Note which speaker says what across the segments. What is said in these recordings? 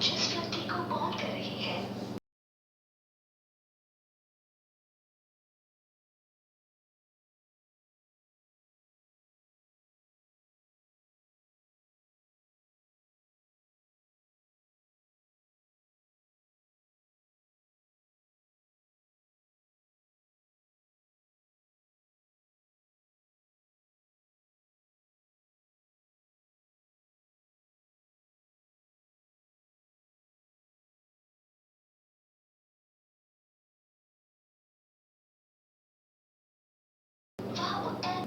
Speaker 1: जिस व्यक्ति को कॉल कर रही है वह उत्तर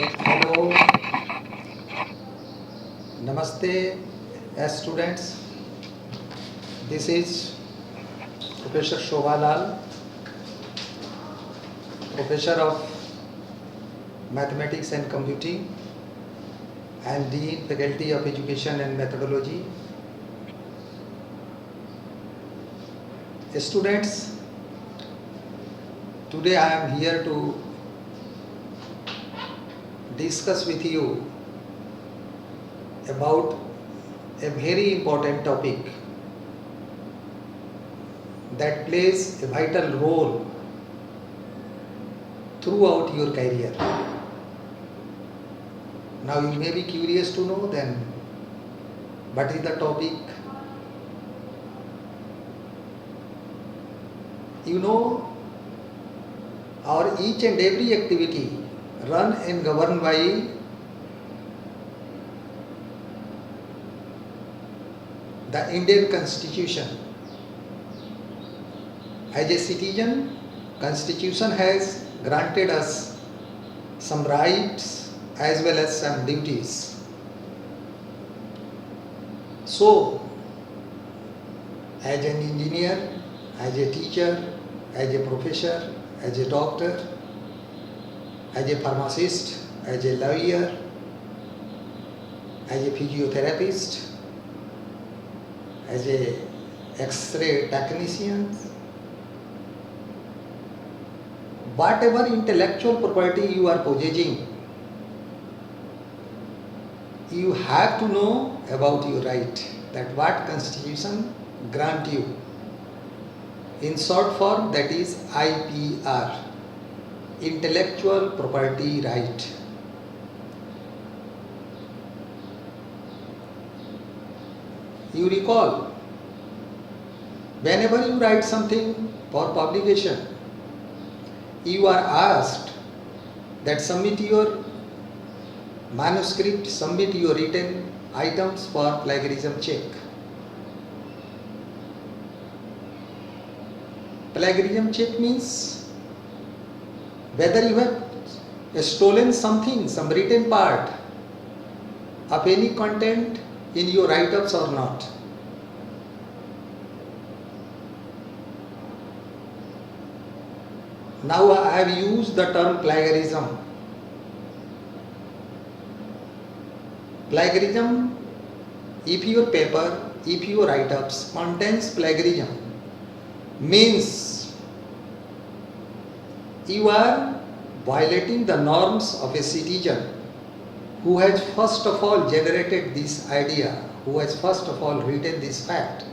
Speaker 2: Hello, Namaste, students. This is Professor Shobha Lal, Professor of Mathematics and Computing and Dean Faculty of Education and Methodology. Students, today I am here to discuss with you about a very important topic that plays a vital role throughout your career. Now you may be curious to know then what is the topic. You know, our each and every activity run and governed by the Indian Constitution. As a citizen, Constitution has granted us some rights as well as some duties. So, as an engineer, as a teacher, as a professor, as a doctor, as a pharmacist, as a lawyer, as a physiotherapist, as a X-ray technician, whatever intellectual property you are possessing, you have to know about your right, that what Constitution grant you. In short form, that is IPR, Intellectual Property Right. You recall, whenever you write something for publication, you are asked that submit your manuscript, submit your written items for plagiarism check. Plagiarism check means whether you have stolen something, some written part of any content in your write-ups or not. Now I have used the term plagiarism. Plagiarism, if your paper, if your write-ups contains plagiarism, means you are violating the norms of a citizen who has first of all generated this idea, who has first of all written this fact,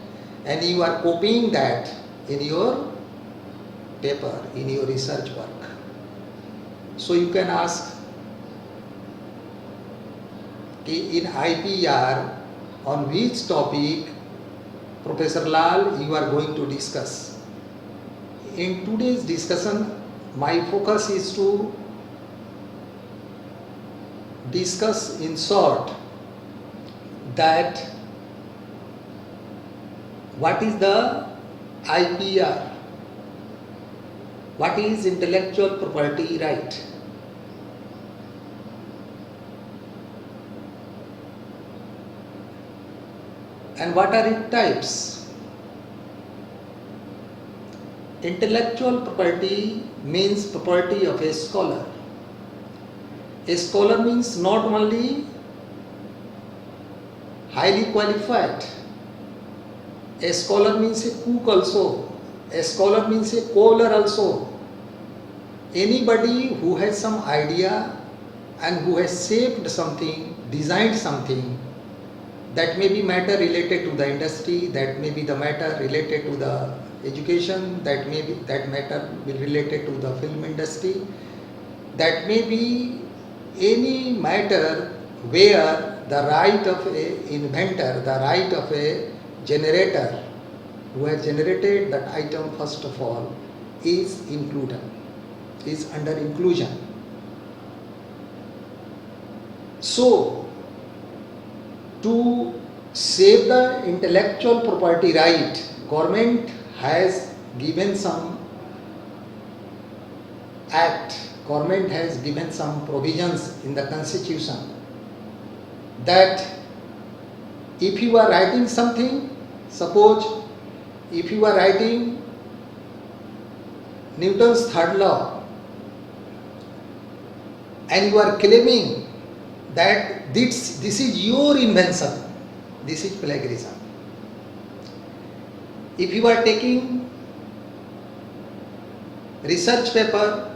Speaker 2: and you are copying that in your paper, in your research work. So you can ask, in IPR, on which topic, Professor Lal, you are going to discuss? In today's discussion, my focus is to discuss in short that what is the IPR, what is intellectual property right. And what are its types? Intellectual property means property of a scholar. A scholar means not only highly qualified, a scholar means a cook also, a scholar means a cobbler also, anybody who has some idea and who has shaped something, designed something, that may be matter related to the industry, that may be the matter related to the education, that may be that matter will related to the film industry, that may be any matter where the right of a inventor, the right of a generator who has generated that item first of all is included, is under inclusion. So, to save the intellectual property right, government has given some act, government has given some provisions in the constitution that if you are writing something, suppose if you are writing Newton's third law and you are claiming that this is your invention, this is plagiarism. If you are taking research paper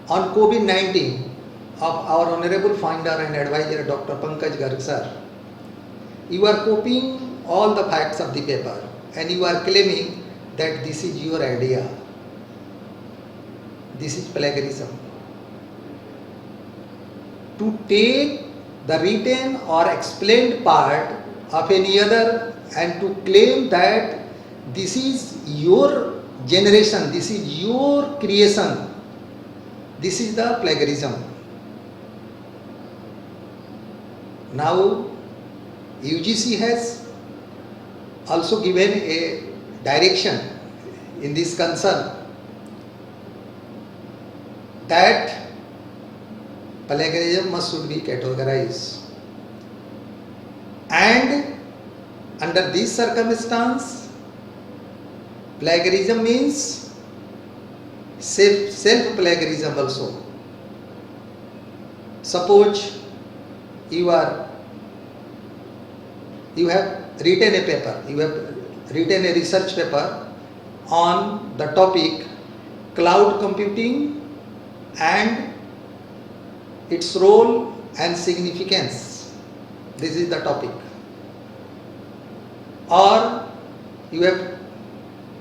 Speaker 2: on COVID-19 of our honorable founder and advisor Dr. Pankaj Garg sir, you are copying all the facts of the paper and you are claiming that this is your idea. This is plagiarism. To take the written or explained part of any other and to claim that this is your generation, this is your creation, this is the plagiarism. Now, UGC has also given a direction in this concern that plagiarism should be categorized, and under this circumstance plagiarism means self plagiarism also. Suppose you have written a paper, you have written a research paper on the topic cloud computing and its role and significance. This is the topic. Or you have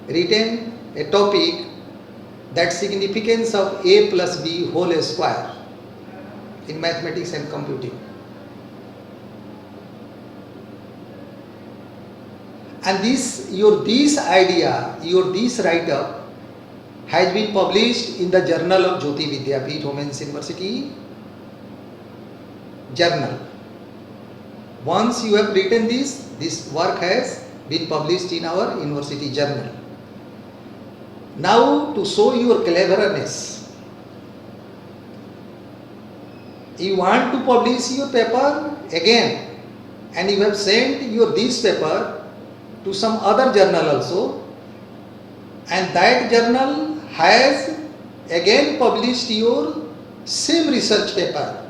Speaker 2: written a topic that significance of a plus b whole square in mathematics and computing. And this idea, this write-up has been published in the Journal of Jyoti Vidyapeeth Women's University Journal. Once you have written this work has been published in our university journal. Now, to show your cleverness, you want to publish your paper again, and you have sent this paper to some other journal also, and that journal has again published your same research paper.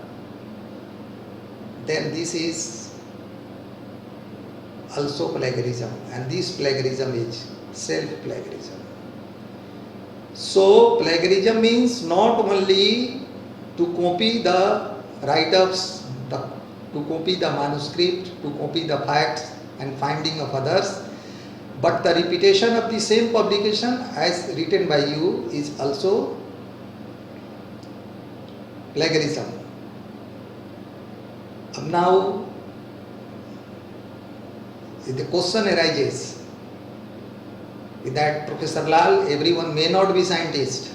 Speaker 2: Then this is also plagiarism, and this plagiarism is self-plagiarism. So plagiarism means not only to copy the write-ups, to copy the manuscript, to copy the facts and finding of others, but the repetition of the same publication as written by you is also plagiarism. Now the question arises that Professor Lal, everyone may not be scientist,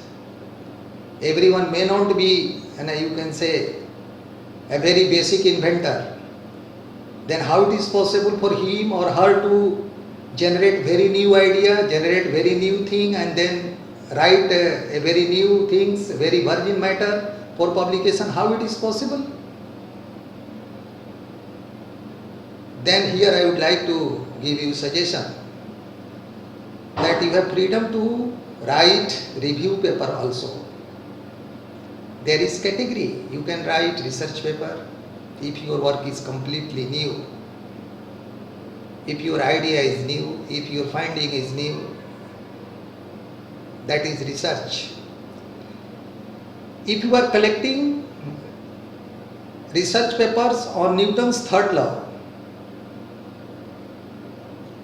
Speaker 2: everyone may not be, and you can say, a very basic inventor. Then how it is possible for him or her to generate very new idea, generate very new thing, and then write a very new things, very virgin matter for publication? How it is possible? Then here I would like to give you suggestion that you have freedom to write review paper also. There is category. You can write research paper if your work is completely new, if your idea is new, if your finding is new. That is research. If you are collecting research papers on Newton's third law,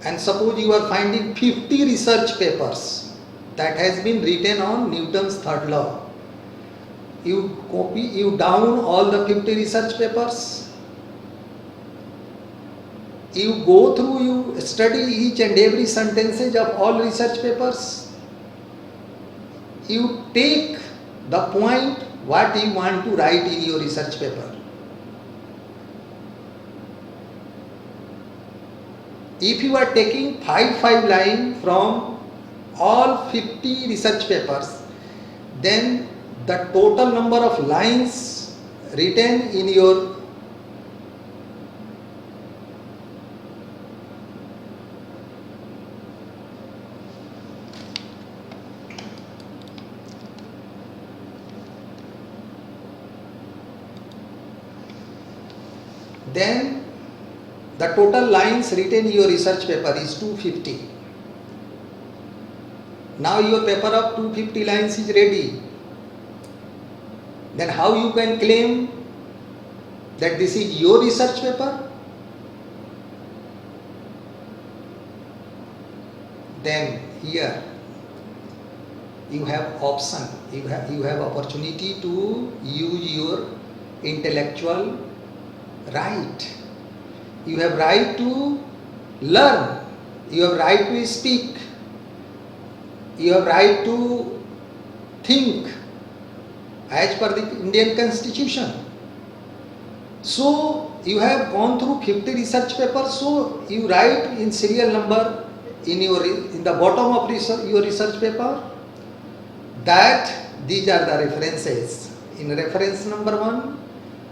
Speaker 2: and suppose you are finding 50 research papers that has been written on Newton's third law, you down all the 50 research papers, you go through, you study each and every sentences of all research papers, you take the point what you want to write in your research paper. If you are taking 5 lines from all 50 research papers, then the total number of lines written in your then the total lines written in your research paper is 250. Now your paper of 250 lines is ready. Then how you can claim that this is your research paper? Then here you have option, you have opportunity to use your intellectual right. You have right to learn, you have right to speak, you have right to think as per the Indian Constitution. So you have gone through 50 research papers, so you write in serial number in the bottom of your research paper that these are the references. In reference number 1,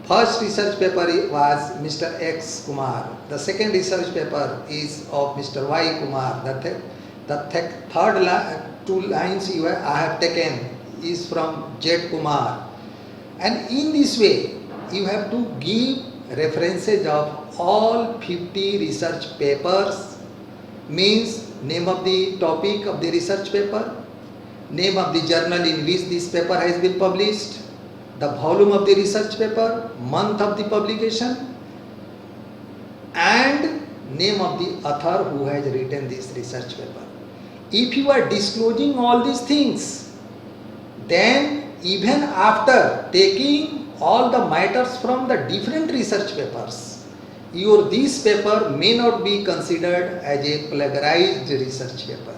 Speaker 2: first research paper was Mr. X Kumar. The second research paper is of Mr. Y Kumar. The third 2 lines I have taken is from Z Kumar. And in this way, you have to give references of all 50 research papers, means name of the topic of the research paper, name of the journal in which this paper has been published, the volume of the research paper, month of the publication, and name of the author who has written this research paper. If you are disclosing all these things, then even after taking all the matters from the different research papers, this paper may not be considered as a plagiarized research paper.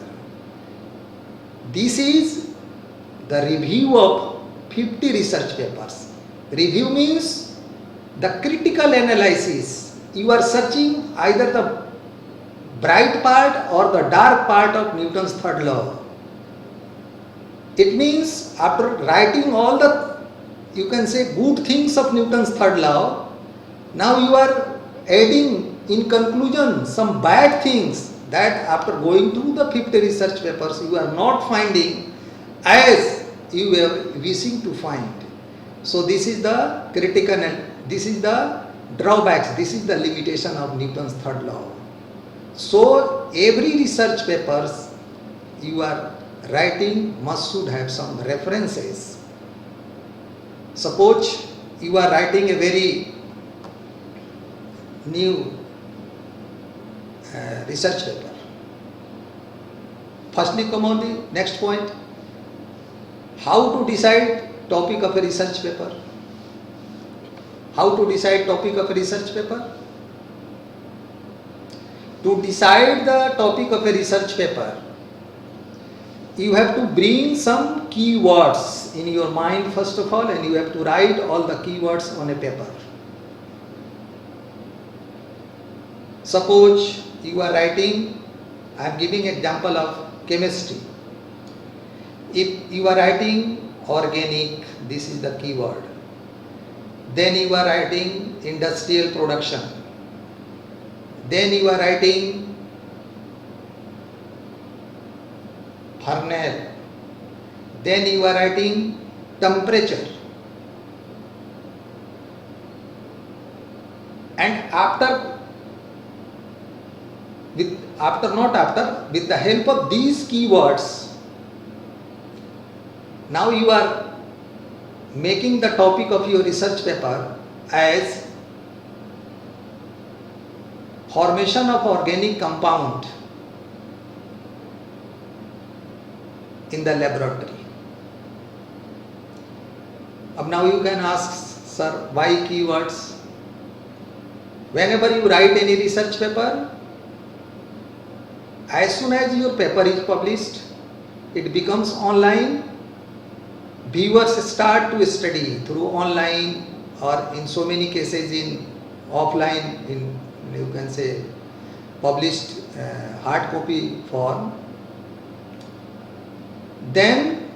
Speaker 2: This is the review of 50 research papers. Review means the critical analysis. You are searching either the bright part or the dark part of Newton's third law. It means after writing all the, you can say, good things of Newton's third law, now you are adding in conclusion some bad things that after going through the 50 research papers you are not finding as you were wishing to find. So this is the critical, this is the drawbacks, this is the limitation of Newton's third law. So every research papers you are writing should have some references. Suppose you are writing a very new research paper. Firstly come on the next point. How to decide topic of a research paper? How to decide topic of a research paper? To decide the topic of a research paper, you have to bring some keywords in your mind first of all, and you have to write all the keywords on a paper. Suppose you are writing, I am giving example of chemistry. If you are writing organic, this is the keyword. Then you are writing industrial production. Then you are writing Fresnel. Then you are writing temperature. And with the help of these keywords, now you are making the topic of your research paper as formation of organic compound in the laboratory. Now you can ask, sir, why keywords? Whenever you write any research paper, as soon as your paper is published, it becomes online. Viewers start to study through online, or in so many cases in offline, in you can say published hard copy form. Then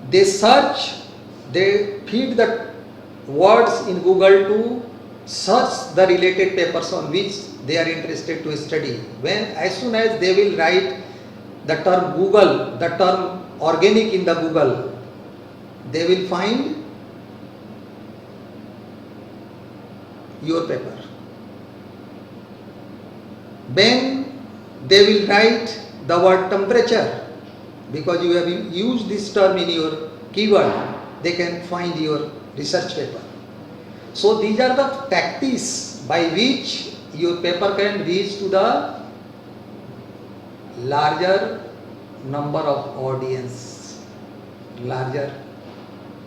Speaker 2: they search, they feed the words in Google to search the related papers on which they are interested to study. As soon as they will write the term Google, the term organic in the Google, they will find your paper. When they will write the word temperature, because you have used this term in your keyword, they can find your research paper. So these are the tactics by which your paper can reach to the larger number of audience, larger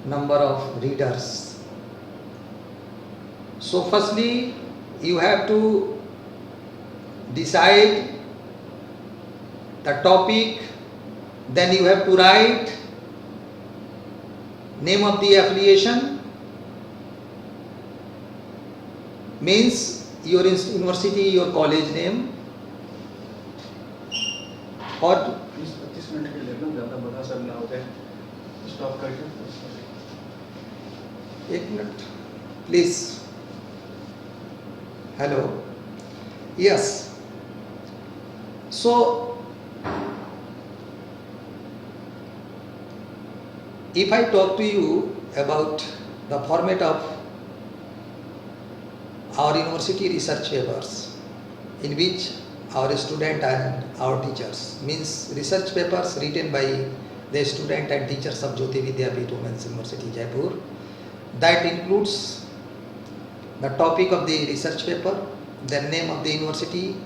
Speaker 2: number of readers. So firstly, you have to decide the topic, then you have to write name of the affiliation, means your university, your college name, और
Speaker 3: 20-25 minute के लिए ना ज़्यादा बड़ा सब ना हो जाए, स्टॉप करके
Speaker 2: 1 minute please. Hello. Yes. So if I talk to you about the format of our university research papers, in which our student and our teachers, means research papers written by the student and teachers of Jyoti Vidyapeeth Women's University, Jaipur, that includes the topic of the research paper, the name of the university,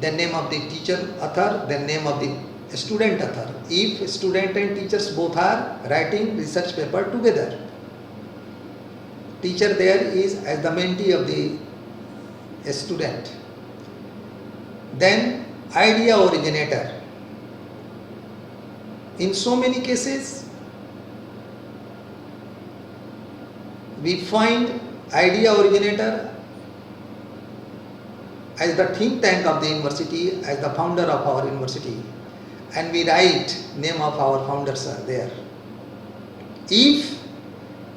Speaker 2: the name of the teacher author, the name of the student author. If student and teachers both are writing research paper together, teacher there is as the mentee of the student. Then idea originator. In so many cases, we find idea originator as the think tank of the university, as the founder of our university, and we write name of our founders are there. If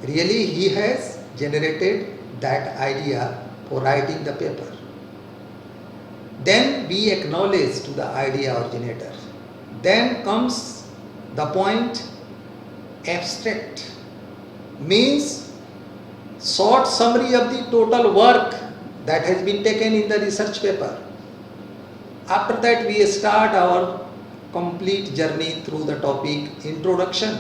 Speaker 2: really he has generated that idea for writing the paper, then we acknowledge to the idea originator. Then comes the point abstract, means short summary of the total work that has been taken in the research paper. After that we start our complete journey through the topic introduction.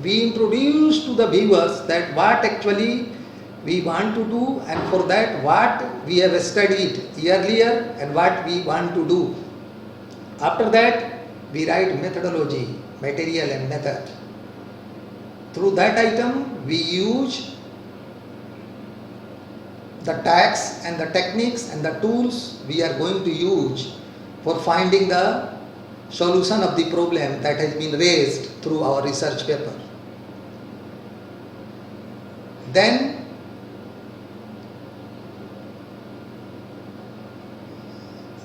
Speaker 2: We introduce to the viewers that what actually we want to do, and for that what we have studied earlier and what we want to do. After that we write methodology, material and method. Through that item we use the tags and the techniques and the tools we are going to use for finding the solution of the problem that has been raised through our research paper. Then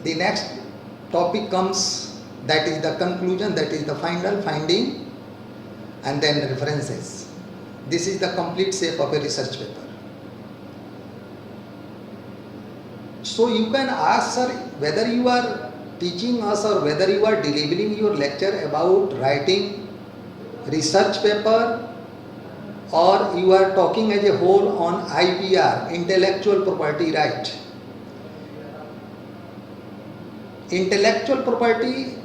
Speaker 2: the next topic comes, that is the conclusion, that is the final finding, and then references. This is the complete shape of a research paper. So you can ask, sir, whether you are teaching us or whether you are delivering your lecture about writing research paper, or you are talking as a whole on IPR, intellectual property right. Intellectual property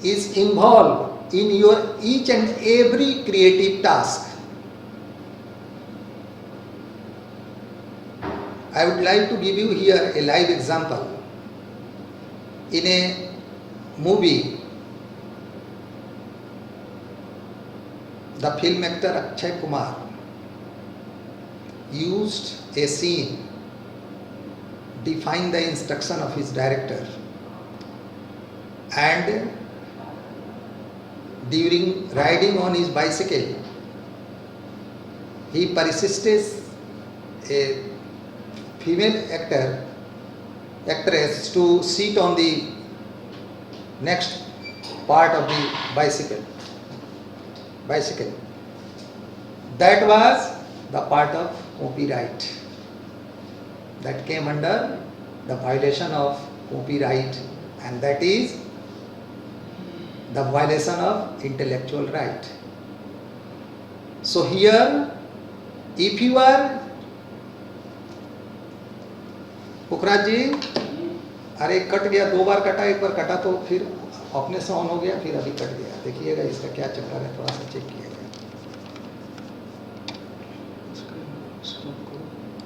Speaker 2: is involved in your each and every creative task. I would like to give you here a live example. In a movie, the film actor Akshay Kumar used a scene, defined the instruction of his director, and during riding on his bicycle, he persisted a female actress to sit on the next part of the bicycle. That was the part of copyright. That came under the violation of copyright, and that is the violation of intellectual right. So here, if you are पुखराज जी, अरे cut गया, 2 बार कटा, 1 बार कटा तो फिर अपने से on हो गया, फिर अभी कट गया। देखिएगा इसका क्या चक्कर है, थोड़ा सा चेक कीजिएगा।